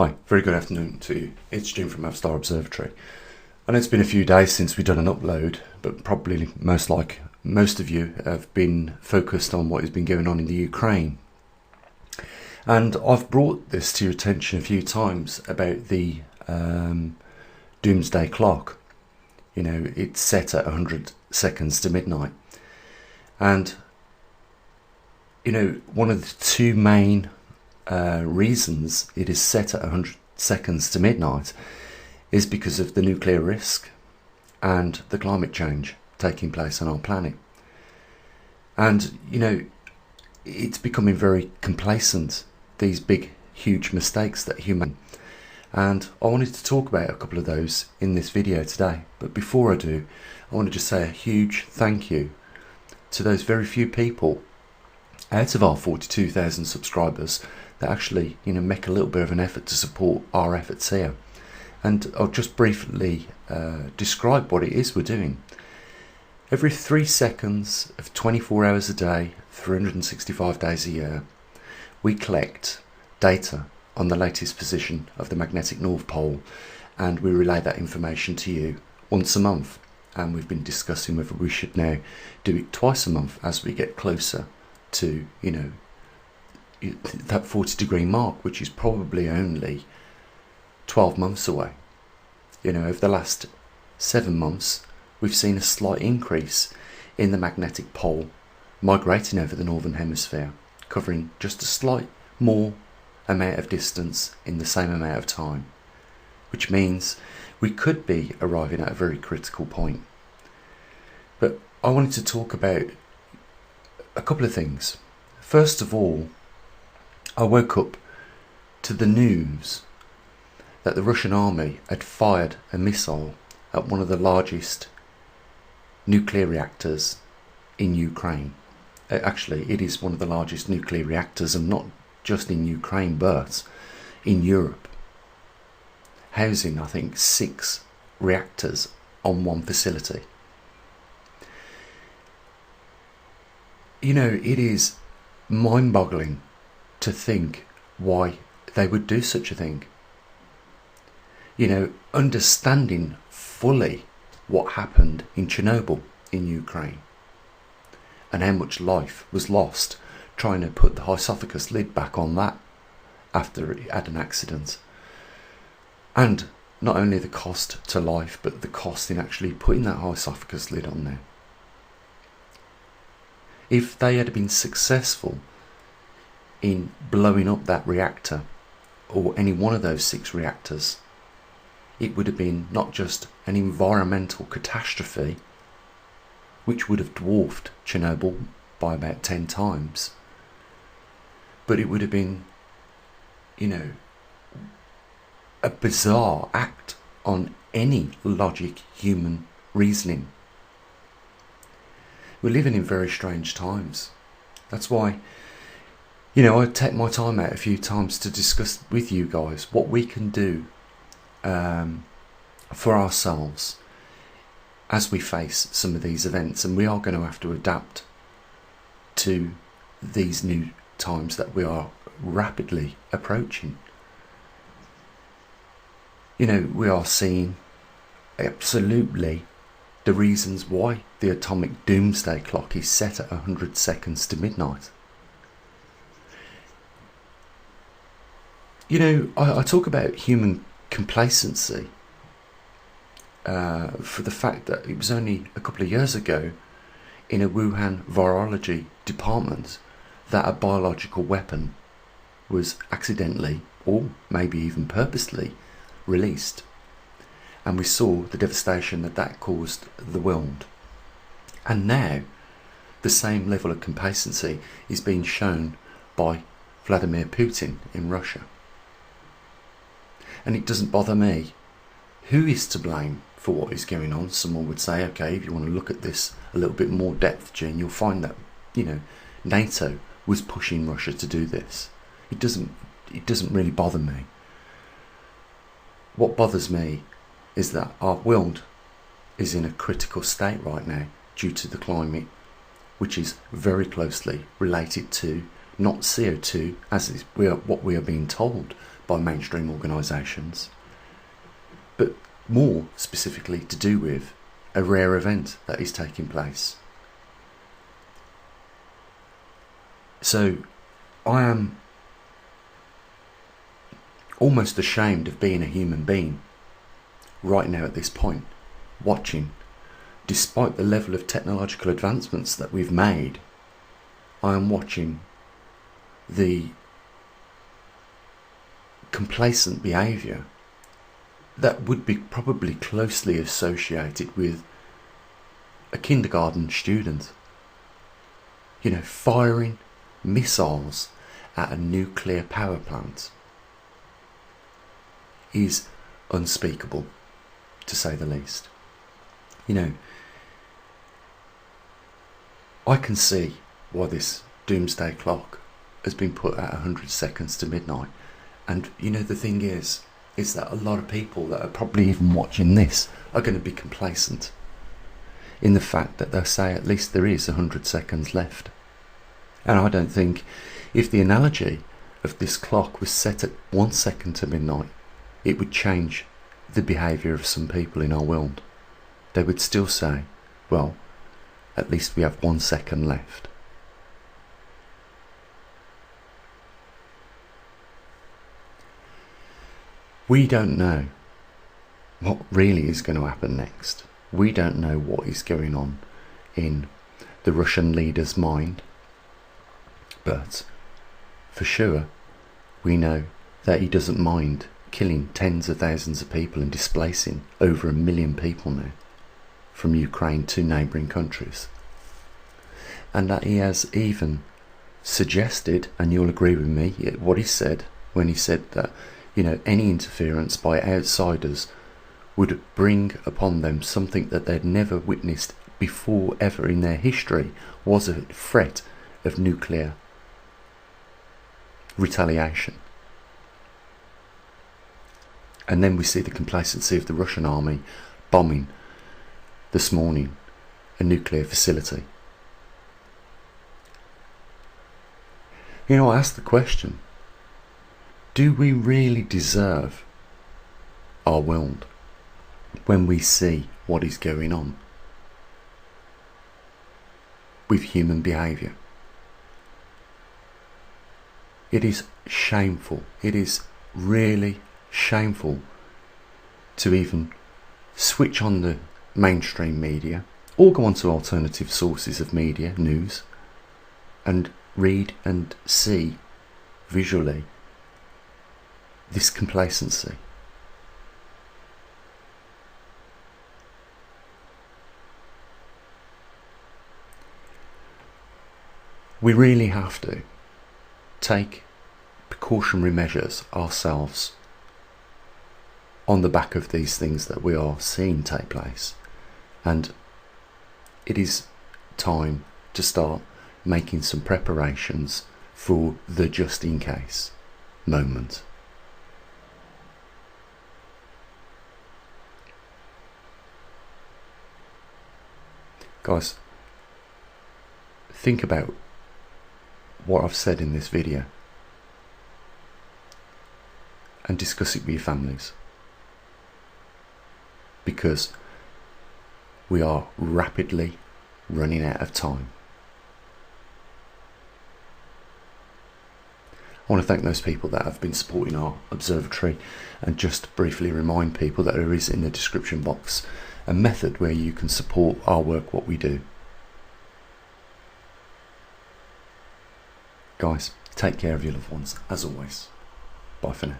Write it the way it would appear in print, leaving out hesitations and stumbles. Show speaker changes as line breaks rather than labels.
Hi, very good afternoon to you. It's Jim from Maverickstar Observatory. And it's been a few days since we've done an upload, but probably most of you have been focused on what has been going on in the Ukraine. And I've brought this to your attention a few times about the doomsday clock. You know, it's set at 100 seconds to midnight. And, you know, one of the two main reasons it is set at 100 seconds to midnight is because of the nuclear risk and the climate change taking place on our planet. And, you know, it's becoming very complacent, these big, huge mistakes that humans. And I wanted to talk about a couple of those in this video today. But before I do, I want to just say a huge thank you to those very few people out of our 42,000 subscribers that actually, you know, make a little bit of an effort to support our efforts here. And I'll just briefly describe what it is we're doing. Every 3 seconds of 24 hours a day, 365 days a year, we collect data on the latest position of the magnetic North Pole, and we relay that information to you once a month. And we've been discussing whether we should now do it twice a month as we get closer to, you know, that 40-degree mark, which is probably only 12 months away. You know, over the last 7 months, we've seen a slight increase in the magnetic pole migrating over the northern hemisphere, covering just a slight more amount of distance in the same amount of time, which means we could be arriving at a very critical point. But I wanted to talk about a couple of things. First of all, I woke up to the news that the Russian army had fired a missile at one of the largest nuclear reactors in Ukraine. Actually, it is one of the largest nuclear reactors, and not just in Ukraine, but in Europe, housing, I think, 6 reactors on one facility. You know, it is mind-boggling to think why they would do such a thing. You know, understanding fully what happened in Chernobyl in Ukraine and how much life was lost trying to put the isophagus lid back on that after it had an accident. And not only the cost to life, but the cost in actually putting that isophagus lid on there. If they had been successful in blowing up that reactor, or any one of those 6 reactors, it would have been not just an environmental catastrophe, which would have dwarfed Chernobyl by about 10 times, but it would have been, you know, a bizarre act on any logic, human reasoning. We're living in very strange times. That's why, you know, I take my time out a few times to discuss with you guys what we can do for ourselves as we face some of these events, and we are going to have to adapt to these new times that we are rapidly approaching. You know, we are seeing absolutely the reasons why the atomic doomsday clock is set at 100 seconds to midnight. You know, I talk about human complacency for the fact that it was only a couple of years ago in a Wuhan virology department that a biological weapon was accidentally, or maybe even purposely, released. And we saw the devastation that that caused the world. And now the same level of complacency is being shown by Vladimir Putin in Russia. And it doesn't bother me. Who is to blame for what is going on? Someone would say, okay, if you want to look at this a little bit more depth, Jen, you'll find that, you know, NATO was pushing Russia to do this. It doesn't really bother me. What bothers me is that our world is in a critical state right now due to the climate, which is very closely related to not CO2 as is what we are being told, by mainstream organisations, but more specifically to do with a rare event that is taking place. So I am almost ashamed of being a human being right now at this point, watching, despite the level of technological advancements that we've made, I am watching the complacent behaviour that would be probably closely associated with a kindergarten student, firing missiles at a nuclear power plant is unspeakable, to say the least. I can see why this doomsday clock has been put at 100 seconds to midnight. And the thing is that a lot of people that are probably even watching this are going to be complacent in the fact that they'll say at least there is 100 seconds left. And I don't think, if the analogy of this clock was set at 1 second to midnight, it would change the behaviour of some people in our world. They would still say, well, at least we have 1 second left. We don't know what really is going to happen next. We don't know what is going on in the Russian leader's mind. But for sure, we know that he doesn't mind killing tens of thousands of people and displacing over 1 million people now from Ukraine to neighbouring countries. And that he has even suggested, and you'll agree with me, what he said when he said that any interference by outsiders would bring upon them something that they'd never witnessed before ever in their history, was a threat of nuclear retaliation. And then we see the complacency of the Russian army bombing this morning a nuclear facility. I ask the question, do we really deserve our world when we see what is going on with human behaviour? It is shameful. It is really shameful to even switch on the mainstream media or go onto alternative sources of media, news, and read and see visually this complacency. We really have to take precautionary measures ourselves on the back of these things that we are seeing take place, and it is time to start making some preparations for the just in case moment. Guys, think about what I've said in this video and discuss it with your families, because we are rapidly running out of time. I want to thank those people that have been supporting our observatory, and just briefly remind people that there is in the description box a method where you can support our work, what we do. Guys, take care of your loved ones, as always. Bye for now.